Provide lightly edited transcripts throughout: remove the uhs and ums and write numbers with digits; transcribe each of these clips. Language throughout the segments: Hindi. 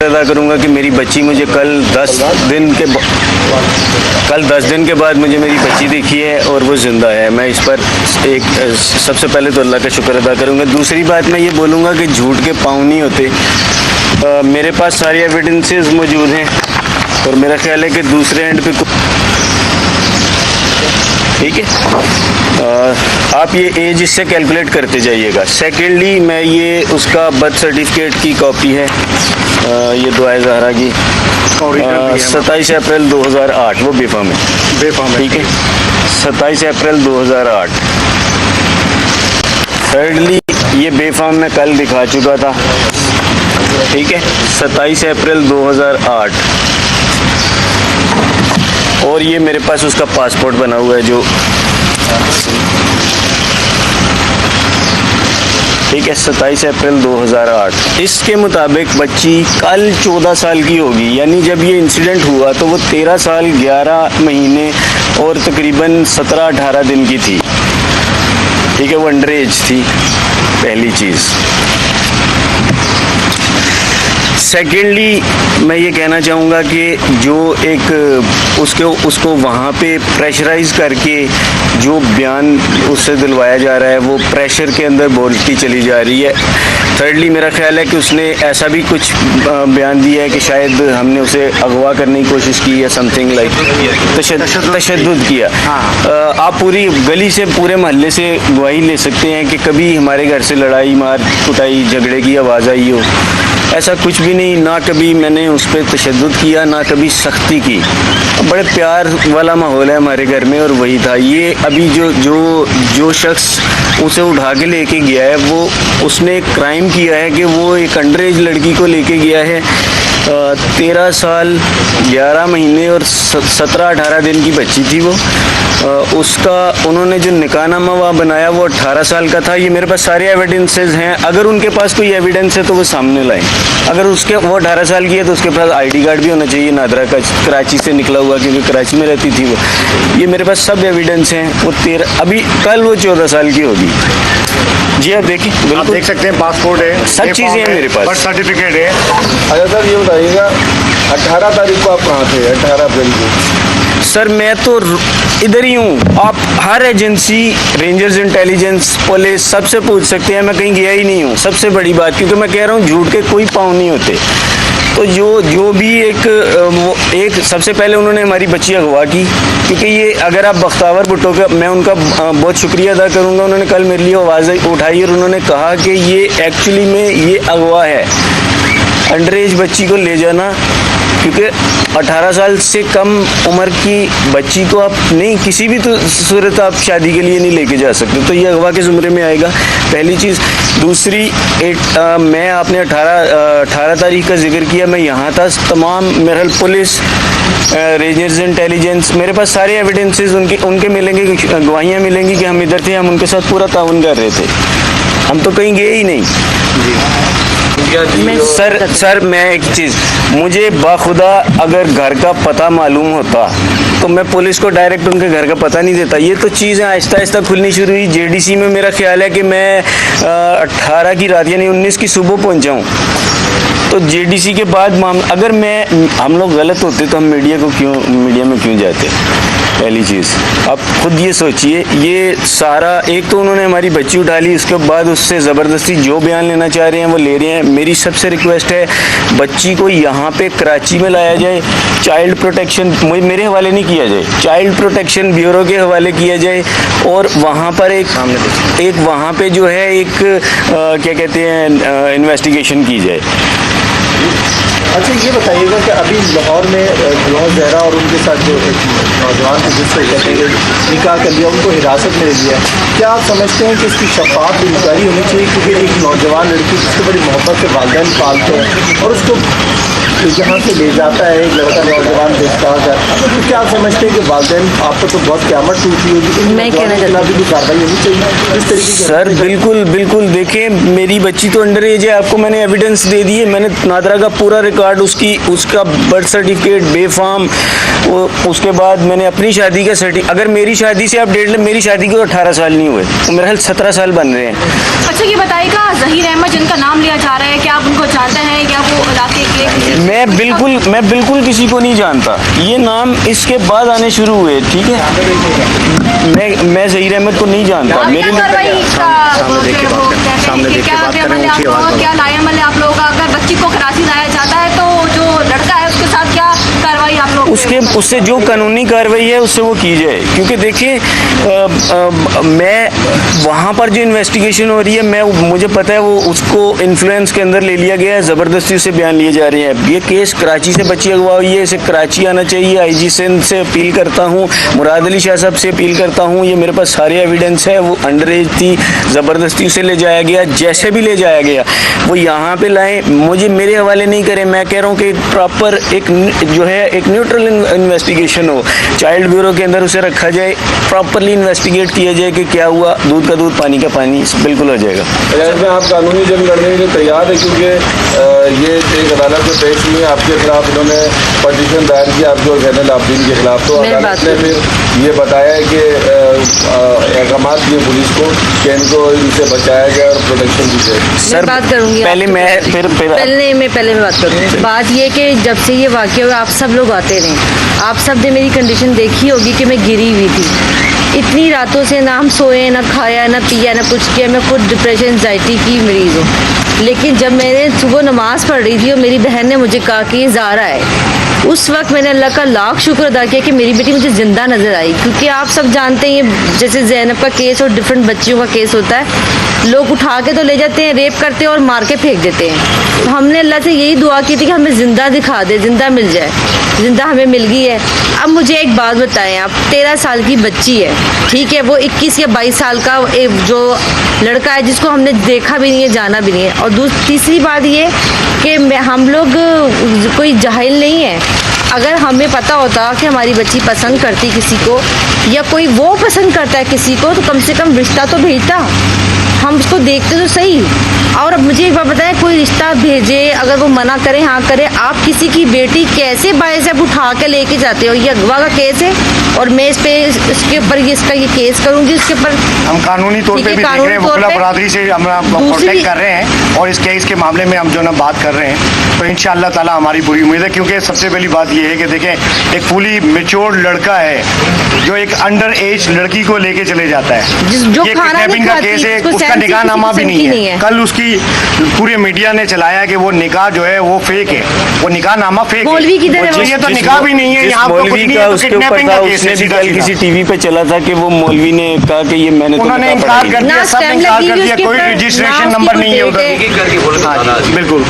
अदा करूंगा कि मेरी बच्ची मुझे कल 10 दिन के बाद मुझे मेरी बच्ची दिखी है और वो ज़िंदा है। मैं इस पर सबसे पहले तो अल्लाह का शुक्र अदा करूंगा। दूसरी बात मैं ये बोलूँगा कि झूठ के पाँव नहीं होते। मेरे पास सारी एविडेंसेस मौजूद हैं और मेरा ख्याल है कि दूसरे एंड पे ठीक है, आप ये एज इससे कैलकुलेट करते जाइएगा। सेकेंडली मैं ये उसका बर्थ सर्टिफिकेट की कॉपी है, ये दुआए ज़हरा की 27 अप्रैल 2008, वो बेफाम है, ठीक है, 27 अप्रैल 2008। थर्डली ये बेफाम मैं कल दिखा चुका था, ठीक है, 27 अप्रैल 2008। और ये मेरे पास उसका पासपोर्ट बना हुआ है जो, ठीक है, 27 अप्रैल 2008। इसके मुताबिक बच्ची कल 14 साल की होगी, यानी जब ये इंसिडेंट हुआ तो वो 13 साल 11 महीने और तकरीबन 17-18 दिन की थी, ठीक है, वो अंडर एज थी, पहली चीज़। सेकेंडली मैं ये कहना चाहूँगा कि जो एक उसको वहाँ पे प्रेशराइज करके जो बयान उससे दिलवाया जा रहा है वो प्रेशर के अंदर बोलती चली जा रही है। थर्डली मेरा ख्याल है कि उसने ऐसा भी कुछ बयान दिया है कि शायद हमने उसे अगवा करने की कोशिश की या समथिंग लाइक तशद्दुद किया। आप पूरी गली से, पूरे मोहल्ले से गवाही ले सकते हैं कि कभी हमारे घर से लड़ाई मार कुटाई झगड़े की आवाज़ आई हो, ऐसा कुछ भी नहीं। ना कभी मैंने उस पर तशद्दुद किया, ना कभी सख्ती की। बड़े प्यार वाला माहौल है हमारे घर में और वही था। ये अभी जो शख्स उसे उठा के लेके गया है वो उसने एक क्राइम किया है कि वो एक अंडर एज लड़की को लेके गया है। 13 साल 11 महीने और 17-18 दिन की बच्ची थी वो। उसका उन्होंने जो निकाहनामा वहाँ बनाया वो 18 साल का था। ये मेरे पास सारे एविडेंसेस हैं, अगर उनके पास कोई एविडेंस है तो वो सामने लाएं। अगर उसके वो 18 साल की है तो उसके पास ID कार्ड भी होना चाहिए नादरा का, कराची से निकला हुआ, क्योंकि कराची में रहती थी वो। ये मेरे पास सब एविडेंस हैं। वो 13, अभी कल वो 14 साल की होगी। जी आप देखिए, आप देख सकते हैं, पासपोर्ट है, सब चीज़ें हैं मेरे पास, बर्थ सर्टिफिकेट है। अच्छा सर ये बताइएगा 18 तारीख को आप कहाँ थे? 18 अप्रैल को? सर मैं तो इधर ही हूँ। आप हर एजेंसी, रेंजर्स इंटेलिजेंस, पुलिस, सबसे पूछ सकते हैं, मैं कहीं गया ही नहीं हूँ। सबसे बड़ी बात, क्योंकि मैं कह रहा हूँ झूठ के कोई पाँव नहीं होते। तो जो भी एक सबसे पहले उन्होंने हमारी बच्ची अगवा की, क्योंकि ये अगर आप बख्तावर भुट्टो का, मैं उनका बहुत शुक्रिया अदा करूँगा, उन्होंने कल मेरे लिए आवाज़ उठाई और उन्होंने कहा कि ये एक्चुअली में ये अगवा है, अंडर एज बच्ची को ले जाना, क्योंकि 18 साल से कम उम्र की बच्ची को आप नहीं, किसी भी तो सूरत आप शादी के लिए नहीं लेके जा सकते, तो ये अगवा के ज़ुमरे में आएगा, पहली चीज़। दूसरी, मैं आपने 18 तारीख का जिक्र किया, मैं यहाँ था, तमाम मेरहल पुलिस, रेंजर्स इंटेलिजेंस, मेरे पास सारे एविडेंसेस उनके मिलेंगे, गवाहियाँ मिलेंगी कि हम इधर थे, हम उनके साथ पूरा ताउन कर रहे थे, हम तो कहीं गए ही नहीं। सर मैं एक चीज़, मुझे बाखुदा अगर घर का पता मालूम होता तो मैं पुलिस को डायरेक्ट उनके घर का पता नहीं देता। ये तो चीज़ें आहिस्ता आहिस्ता खुलनी शुरू हुई। JDC में मेरा ख्याल है कि मैं 18 की रात यानी 19 की सुबह पहुंचा हूँ। तो JDC के बाद अगर हम लोग गलत होते तो हम मीडिया में क्यों जाते? पहली चीज़ आप खुद ये सोचिए। ये सारा, एक तो उन्होंने हमारी बच्ची उठा ली, उसके बाद उससे ज़बरदस्ती जो बयान लेना चाह रहे हैं वो ले रहे हैं। मेरी सबसे रिक्वेस्ट है, बच्ची को यहाँ पे कराची में लाया जाए, चाइल्ड प्रोटेक्शन मेरे हवाले नहीं किया जाए, चाइल्ड प्रोटेक्शन ब्यूरो के हवाले किया जाए, और वहाँ पर एक वहाँ पे जो है एक क्या कहते हैं, इन्वेस्टिगेशन की जाए। अच्छा ये बताइएगा कि अभी लाहौर में दुआ ज़हरा और उनके साथ जो एक नौजवान थे जिससे कहते हैं निकाह कर लिया, उनको हिरासत में ले लिया, क्या आप समझते हैं कि इसकी शफाफ इंक्वायरी होनी चाहिए? क्योंकि एक नौजवान लड़की जिसको बड़ी मोहब्बत से वालिदैन पालते हैं और उसको जहाँ से ले जाता है एक लड़का नौजवान बेचता है, तो क्या आप समझते हैं कि वालिदैन आपको तो बहुत क़यामत टूटी होगी, मैं कहना चाहता हूँ भी कार्रवाई होनी चाहिए इस तरीके की? सर बिल्कुल बिल्कुल, देखिए मेरी बच्ची तो अंडर एज है, आपको मैंने एविडेंस दे दिए, मैंने नादरा का पूरा रिकॉर्ड कार्ड, उसका बर्थ सर्टिफिकेट बेफाम, उसके बाद मैंने अपनी शादी का अगर मेरी शादी से आप डेट लें, मेरी शादी को 18 साल नहीं हुए, तो मेरे ख्याल 17 साल बन रहे हैं। अच्छा ये बताइएगा, ज़हीर अहमद जिनका नाम लिया जा रहा है, क्या आप उनको जानते हैं या वो इलाके के? मैं बिल्कुल किसी को नहीं जानता, ये नाम इसके बाद आने शुरू हुए, ठीक है। मैं ज़हीर अहमद को नहीं जानता। क्या कार्रवाई का क्या लायामल है आप लोगों का? अगर बच्ची को कराची लाया जाता है तो जो लड़का है उसके साथ क्या कार्रवाई आप लोग? उससे जो कानूनी कार्रवाई है उससे वो की जाए, क्योंकि देखिए मैं वहाँ पर जो इन्वेस्टिगेशन हो रही है, मुझे पता है वो उसको इन्फ्लुएंस के अंदर ले लिया गया है, ज़बरदस्ती से बयान लिए जा रहे हैं। ये केस कराची से बच्ची अगवा हुई है, इसे कराची आना चाहिए। IG सिंध से अपील करता हूँ, मुराद अली शाह साहब से अपील करता हूँ, ये मेरे पास सारे एविडेंस है। वो अंडर एज थी, ज़बरदस्ती उसे ले जाया गया, जैसे भी ले जाया गया वो यहाँ पे लाएँ, मुझे मेरे हवाले नहीं करें। मैं कह रहा हूँ कि प्रॉपर एक जो है एक न्यूट्रल इन्वेस्टिगेशन हो, चाइल्ड ब्यूरो के अंदर उसे रखा जाए, प्रॉपरली इन्वेस्टिगेट किया जाए कि क्या हुआ, दूध का दूध पानी का पानी, बिल्कुल हो जाएगा। में आप कानूनी जंग लड़ने के लिए तैयार है, क्योंकि ये एक अदालत में पेश हुई है आपके खिलाफ, इन्होंने पटिशन दायर किया आपके जैनुल आबदीन के खिलाफ, तो अदालत ने फिर ये बताया कि अहकाम दिए पुलिस को कि इनको इनसे बचाया गया और प्रोटेक्शन दी जाए। सर बात करूंगी पहले मैं पहले मैं बात करूंगी। बात ये कि जब से ये वाक़या हुआ आप सब लोग आते रहे, आप सब ने मेरी कंडीशन देखी होगी कि मैं गिरी हुई थी। इतनी रातों से ना हम सोए, ना खाया, ना पिया, ना कुछ किया। मैं खुद डिप्रेशन एंजाइटी की मरीज़ हूँ। लेकिन जब मैंने सुबह नमाज़ पढ़ रही थी और मेरी बहन ने मुझे कहा कि ये ज़ारा है, उस वक्त मैंने अल्लाह का लाख शुक्र अदा किया कि मेरी बेटी मुझे ज़िंदा नज़र आई। क्योंकि आप सब जानते हैं ये जैसे ज़ैनब का केस और डिफरेंट बच्चियों का केस होता है, लोग उठा के तो ले जाते हैं, रेप करते हैं और मार के फेंक देते हैं। तो हमने अल्लाह से यही दुआ की थी कि हमें ज़िंदा दिखा दे, ज़िंदा मिल जाए। ज़िंदा हमें मिल गई है। अब मुझे एक बात बताएं, आप 13 साल की बच्ची है, ठीक है, वो 21 या 22 साल का एक जो लड़का है जिसको हमने देखा भी नहीं है, जाना भी नहीं है। और तीसरी बात ये कि हम लोग कोई जाहिल नहीं है। अगर हमें पता होता कि हमारी बच्ची पसंद करती किसी को या कोई वो पसंद करता है किसी को, तो कम से कम रिश्ता तो भेजता, हम उसको देखते तो सही। और अब मुझे एक बात बताएं, कोई रिश्ता भेजे, अगर वो मना करे, हाँ करे, आप किसी की बेटी कैसे बायस आप उठा के लेके जाते हो? ये अगवा का केस है और मैं इसके ऊपर ये केस करूंगी। इसके ऊपर हम कानूनी तौर पे भी देख रहे हैं, वकीला बरादरी से हम प्रोटेक्ट कर रहे हैं और इस केस के मामले में हम जो ना बात कर रहे हैं, तो इंशाअल्लाह ताला हमारी पूरी उम्मीद है। क्योंकि सबसे पहली बात ये है कि देखें, एक फुली मैच्योर लड़का है जो एक अंडर एज लड़की को लेके चले जाता है। जो ये किडनैपिंग का केस है, उसका निकाहनामा भी नहीं है। कल उसकी पूरे मीडिया ने चलाया कि वो निकाह जो है वो फेक है, वो निकाहनामा फेक है। ये तो निकाह भी नहीं है, यहाँ पर कुछ नहीं है, तो किडनैपिंग का केस है। सीधा किसी टीवी पे चला था कि वो मौलवी ने कहा कि ये मैंने उन्होंने इनकार कर दिया, सब इनकार कर दिया, कोई रजिस्ट्रेशन नंबर नहीं है उधर। बिल्कुल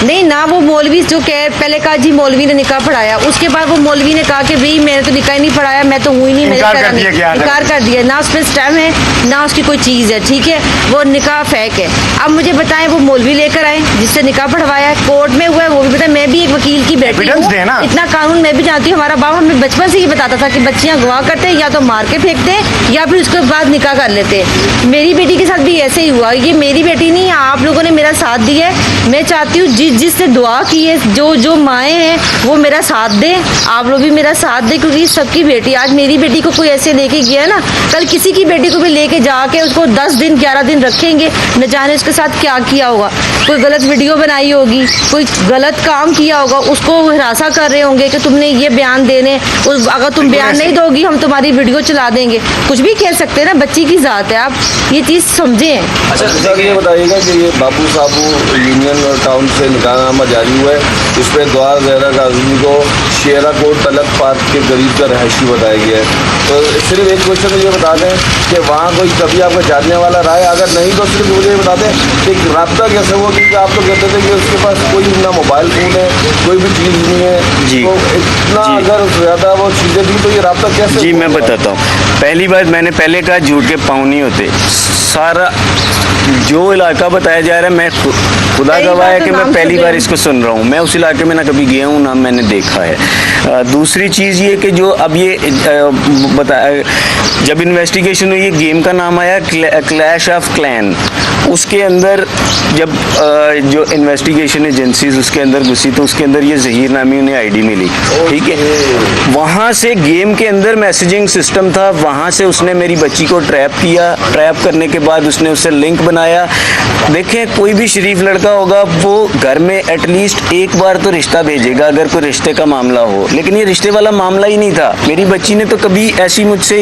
नहीं ना, वो मौलवी जो कह पहले कहा जी मौलवी ने निकाह पढ़ाया, उसके बाद वो मौलवी ने कहा कि भाई मैंने तो निकाह नहीं पढ़ाया, मैं तो हुई नहीं, इनकार कर दिया ना उस पर स्टैम्प है ना उसकी कोई चीज़ है, ठीक है, वो निकाह फेक है। अब मुझे बताएं, वो मौलवी लेकर आए जिससे निकाह पढ़वाया है, कोर्ट में हुआ है, वो भी बताएं। मैं भी एक वकील की बेटी हूँ, इतना कानून मैं भी जानती हूँ। हमारा बाप हमें बचपन से ही बताता था कि बच्चियाँ गवाह करते हैं या तो मार के फेंकते हैं या फिर उसके बाद निकाह कर लेते हैं। मेरी बेटी के साथ भी ऐसे ही हुआ। ये मेरी बेटी नहीं, आप लोगों ने मेरा साथ दिया है। मैं चाहती हूँ जिससे दुआ की है, जो माएँ हैं वो मेरा साथ दें, आप लोग भी मेरा साथ दें, क्योंकि सबकी बेटी, आज मेरी बेटी को कोई ऐसे लेके गया ना, कल किसी की बेटी को भी लेके जाके उसको 10 दिन 11 दिन रखेंगे, न जाने उसके साथ क्या किया होगा। कोई गलत वीडियो बनाई होगी, कोई गलत काम किया होगा, उसको हिरासा कर रहे होंगे कि तुमने ये बयान देने, अगर तुम बयान नहीं दोगी हम तुम्हारी वीडियो चला देंगे, कुछ भी कह सकते हैं ना, बच्ची की ज़ात है, आप ये चीज़ समझें। अच्छा सर, ये बताइएगा कि ये बाबू साबू यूनियन टाउन से निकाहनामा जारी हुआ है, इस पर दुआ ज़हरा काज़मी को शेरा कोट तलक पार्क के करीब का रहायशी बताया गया है। तो सिर्फ एक क्वेश्चन ये बता दें कि वहाँ कोई कभी आपका जानने वाला रहा है? अगर नहीं तो सिर्फ मुझे बता दें कि रब्ता कैसे हुआ, क्योंकि आप तो कहते थे कि उसके पास कोई ना मोबाइल फ़ोन है, कोई भी चीज़ नहीं है जी। तो इतना अगर ज़्यादा वो चीज़ें थी तो ये रब्ता कैसे? जी मैं बताता हूँ। पहली बात, मैंने पहले कहा झूठ के पाँव नहीं होते। सारा जो इलाका बताया जा रहा है, मैं खुदा पहली गवाह बार है तो कि मैं नाम पहली सुन बार रही इसको सुन रहा हूँ। मैं उस इलाके में ना कभी गया हूँ ना मैंने देखा है। दूसरी चीज़ ये कि जो अब ये बताया, जब इन्वेस्टिगेशन हुई, गेम का नाम आया क्लैश ऑफ क्लैन। उसके अंदर जब जो इन्वेस्टिगेशन एजेंसीज उसके अंदर घुसी तो उसके अंदर ये ज़हीर नामी उन्हें आईडी मिली, ठीक है। वहाँ से गेम के अंदर मैसेजिंग सिस्टम था, वहाँ से उसने मेरी बच्ची को ट्रैप किया। ट्रैप करने के बाद उसने उससे लिंक बनाया। देखें, कोई भी शरीफ लड़का होगा वो घर में एटलीस्ट एक बार तो रिश्ता भेजेगा अगर कोई रिश्ते का मामला हो, लेकिन ये रिश्ते वाला मामला ही नहीं था। मेरी बच्ची ने तो कभी ऐसी मुझसे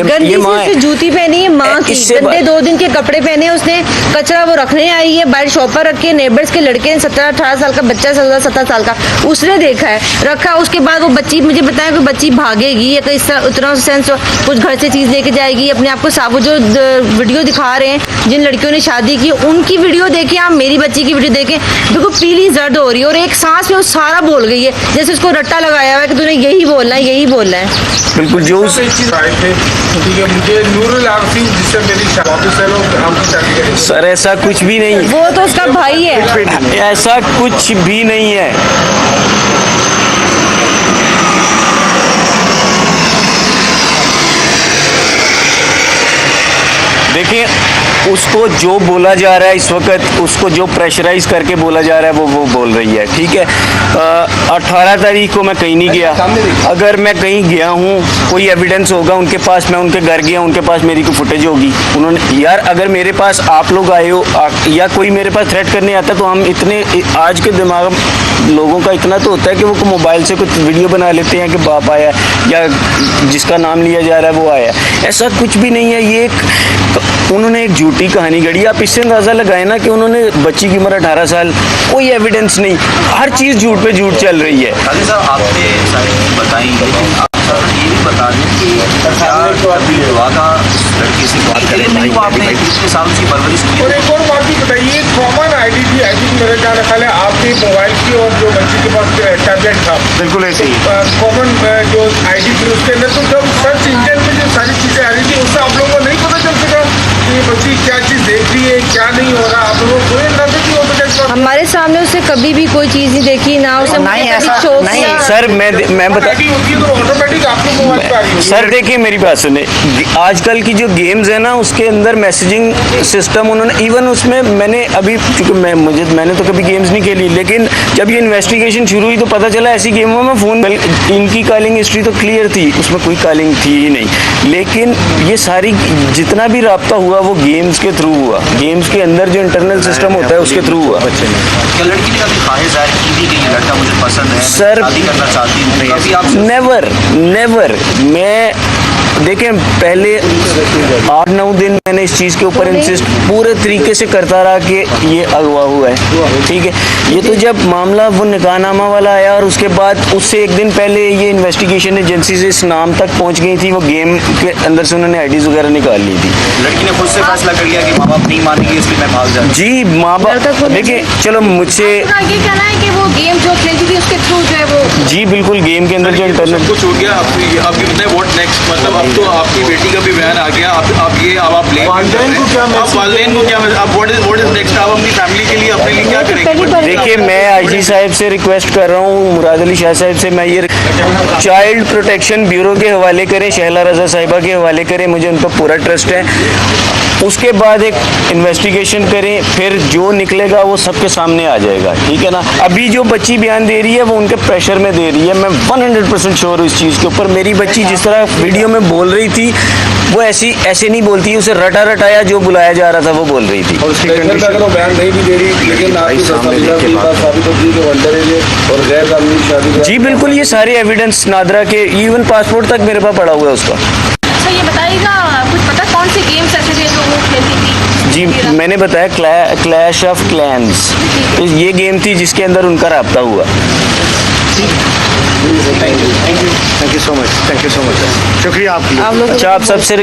गंदी ये माँ सी जूती पहनी है माँ की, इससे गंदे 2 दिन के कपड़े पहने, उसने कचरा वो रखने आई है, बाहर शॉप पर रखे, नेबर्स के लड़के ने 17-18 साल का बच्चा, 17 साल का, उसने देखा है, रखा। उसके बाद वो बच्ची मुझे बताया कि बच्ची भागेगी या कहीं उतना सेंस कुछ घर से चीज़ लेके जाएगी, अपने आप को साबु जो वीडियो दिखा रहे हैं जिन लड़कियों ने शादी की उनकी वीडियो देखें, आप मेरी बच्ची की वीडियो देखें, बिल्कुल पीली जर्द हो रही है और एक सांस में वो सारा बोल गई है, जैसे उसको रट्टा लगाया हुआ है कि तूने यही बोलना है, यही बोलना है। बिल्कुल जो उस ठीक है, मुझे नूरुल आसिफ जिससे मेरी शादी से हम शादी सर ऐसा कुछ भी नहीं, वो तो उसका भाई है। ऐसा कुछ भी नहीं है। देखिए, उसको जो बोला जा रहा है इस वक्त, उसको जो प्रेशराइज करके बोला जा रहा है वो बोल रही है, ठीक है। 18 तारीख को मैं कहीं नहीं गया। अगर मैं कहीं गया हूँ, कोई एविडेंस होगा उनके पास, मैं उनके घर गया, उनके पास मेरी कोई फुटेज होगी। उन्होंने यार, अगर मेरे पास आप लोग आए हो या कोई मेरे पास थ्रेट करने आता तो हम इतने, आज के दिमाग लोगों का इतना तो होता है कि वो मोबाइल से कुछ वीडियो बना लेते हैं कि बाप आया या जिसका नाम लिया जा रहा है वो आया। ऐसा कुछ भी नहीं है। ये उन्होंने एक झूठी कहानी गढ़ी। आप इससे अंदाज़ा लगाए ना कि उन्होंने बच्ची की उम्र 18 साल, कोई एविडेंस नहीं, हर चीज़ झूठ पे झूठ चल रही है। खाली साहब आपने सारी चीज़ बताई, लेकिन आप सर ये भी बता दें कि क्या कभी विवाह का लड़की से बात करें नहीं, वो आपने इतने साल उसकी परवरिश की। और एक और बात भी बताइए, कॉमन आईडी थी, आई थिंक मेरा ख्याल है आपके मोबाइल की और जो बच्ची के पास टैबलेट था, बिल्कुल ऐसे ही कॉमन जो आईडी थी उसके अंदर, तो जब सर्च इंजन में जो सारी चीज़ें आ रही थी उससे आप लोगों को नहीं पता चल सका कि ये बच्ची क्या चीज़ देख रही है, क्या नहीं हो रहा, आप लोगों को कोई अंदाजा नहीं हो सका? हमारे सामने उससे कभी भी कोई चीज़ नहीं देखी, ना उसे मुझे कभी शौक नहीं, किया। सर मैं बता, आईडी होती है तो ऑटोमेटिक आपको मोबाइल पे आ रही है। सर देखिए मेरी बात सुने, आजकल की जो गेम्स है ना उसके अंदर मैसेजिंग सिस्टम उन्होंने, इवन उसमें मैंने अभी, क्योंकि मैंने तो कभी गेम्स नहीं खेली, लेकिन जब ये इन्वेस्टिगेशन शुरू हुई तो पता चला ऐसी गेमों में फ़ोन, इनकी कॉलिंग हिस्ट्री तो क्लियर थी, उसमें कोई कॉलिंग थी ही नहीं। लेकिन ये सारी जितना भी रब्ता हुआ वो गेम्स के थ्रू हुआ, गेम्स के अंदर जो इंटरनल सिस्टम होता है उसके थ्रू हुआ। क्या लड़की ने कभी ख्वाहिश जाहिर की थी कि ये लड़का मुझे पसंद है, सर, शादी करना चाहती हूँ, कभी आप नेवर मैं देखें, पहले 8-9 दिन मैंने इस चीज़ के ऊपर इंसिस्ट पूरे तरीके से करता रहा कि ये अगवा हुआ है, ठीक है। ये तो जब मामला वो निकाहनामा वाला आया और उसके बाद उससे एक दिन पहले ये इन्वेस्टिगेशन एजेंसी से इस नाम तक पहुंच गई थी, वो गेम के अंदर से उन्होंने आईडीज़ वगैरह निकाल ली थी। लड़की ने खुद से फैसला कर लिया कि माँ बाप नहीं मानेंगे इसलिए मैं भाग जाऊँ। जी, माँ बाप देखिए, चलो मुझसे, आपका ये कहना है कि वो गेम जो खेलती थी उसके थ्रू जो है वो, जी बिल्कुल, गेम के अंदर जो इंटरनेट कुछ छूट गया। आप ये बताएं व्हाट नेक्स्ट, मतलब अब तो आपकी बेटी का भी बयान आ गया, आप ये अब आप ब्लेम वालिदैन को क्या आप वालिदैन को क्या आप व्हाट इज नेक्स्ट, आप अपनी फैमिली के लिए अपने लिए क्या करेंगे? देखिए, मैं आईजी साहब से रिक्वेस्ट कर रहा हूँ, मुराद अली शाह साहब से, मैं ये चाइल्ड प्रोटेक्शन ब्यूरो के हवाले करें, शहला रजा साहिबा के हवाले करें, मुझे उन पर पूरा ट्रस्ट है। उसके बाद एक इन्वेस्टिगेशन करें, फिर जो निकलेगा वो सबके सामने आ जाएगा, ठीक है ना। अभी जो बच्ची बयान दे रही है वो उनके प्रेशर में दे रही है, मैं 100% श्योर हूँ इस चीज़ के ऊपर। मेरी बच्ची जिस तरह वीडियो में बोल रही थी वो ऐसे नहीं बोलती, उसे रटाया जो बुलाया जा रहा था वो बोल रही थी। और उसकी अगर वो बयान नहीं भी दे रही, लेकिन आपकी बात साबित होती है कि वो अंडरएज है और गैर कानूनी शादी। जी बिल्कुल, ये सारे एविडेंस नादरा के, इवन पासपोर्ट तक मेरे पास पड़ा हुआ है उसका। अच्छा ये बताइएगा, कुछ पता कौन सी गेम्स ऐसे थे जो वो खेलती थी? जी मैंने बताया क्लैश ऑफ क्लैंस, ये गेम थी जिसके अंदर उनका राब्ता हुआ। थैंक यू सो मच, शुक्रिया आपकी। अच्छा, आप सबसे